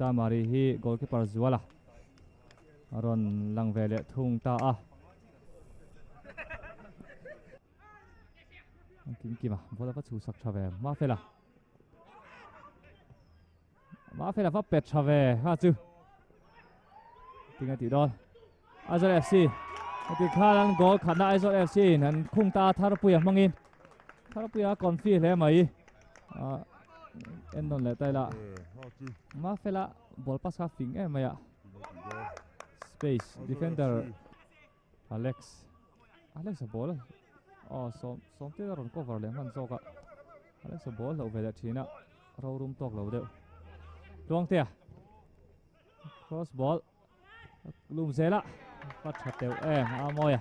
Chamari hi goalkeeper Zuala ron lang ve le thung ta a kim kim à bola va chu sak thave ma phela va pet thave ha chu tinga ti don Aizawl FC ti khalang goal khana Aizawl FC nan khung ta tharapuya mangin tharapuya konfi le mai en non le tai la ma phela ball pass ha fing e maya space defender Alex a ball som te ron cover le man zoka Alex a ball lo ve thina ro room tok lo deu luang tia cross ball lum zela phát chặt đều em Amoy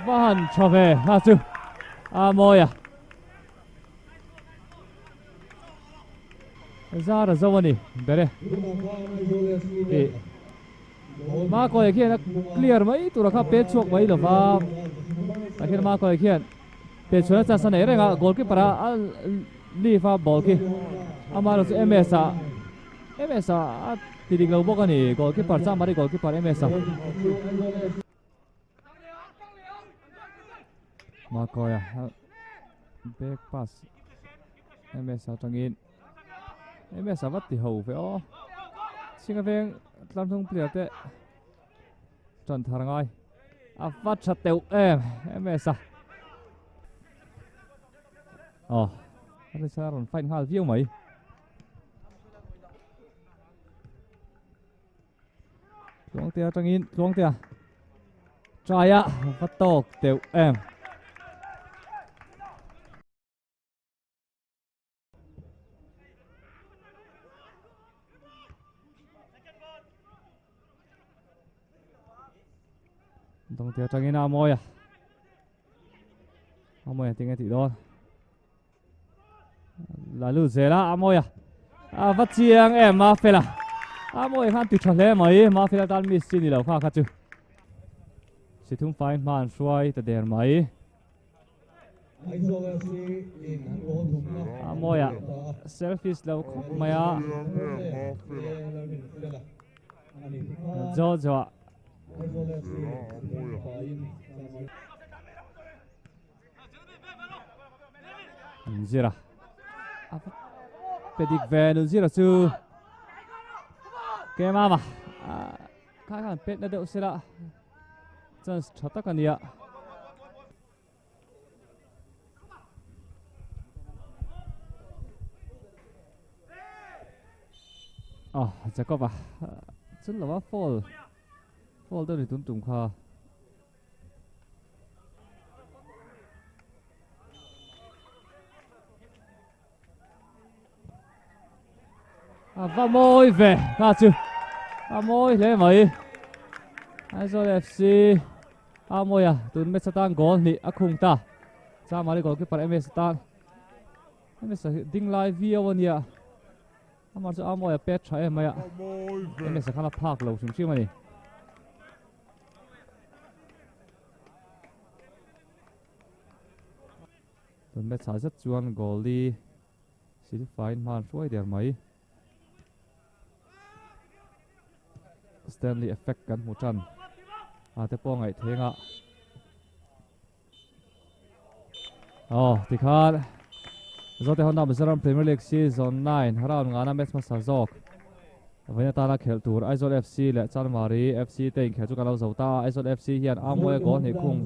Van cho về ha chứ Amoy ra là dâu này đây ma coi kia nó clear mấy tụi nó khắp pet chuộc mấy rồi và khi ma coi kia pet chuộc nó sẵn này đấy ngã goalkeeper à li pha ball kia ama nó sẽ MS à thì định lâu bốc này goalkeeper ra mà đi goalkeeper MS à ma coi à back pass MS à trong in MS à vắt thì hậu phải ó xin phèn làm thông player te trần thằng ngoi vắt chặt đều em MS à anh sẽ còn phanh hai view mấy luang tia trong in luang tia try ạ vắt to đều em đồng tiền trong cái Amoy Amoy tiếng nghe thị đôn là lù dễ là Amoy vắt chiang em mà phải là Amoy khăn từ chọn lẽ mấy mà phải là tan miss đi đâu khác chứ chỉ thung phai màn xoay từ đèn mấy Amoy selfish đâu không mày jo Zira Pedik về được Zira sư Game mà các bạn pet đã đậu xe đã chân chặt tất cả nhỉ chắc có bà chân là quá fall đâu để tốn trùng kha và môi về ha chứ môi lấy mấy Aizawl FC môi tụi mình sẽ tăng goal nị khung ta ra mà đi goal keeper MS tăng MS ding live video nị mà cho môi pet try em mày MS sẽ khá là park lâu chúng chiêu mày tụi mình sẽ rất chuan goal đi xin fine man suy đẹp mấy Stanley effect kan mu chan te po ngai thenga tikhat zote Honda Mizoram Premier League season 9 round ngana match ma sajok vena tala khel tur Aizawl FC le Chanmari FC te khel chu kalau zota Aizawl FC hian Amoy gol ni khung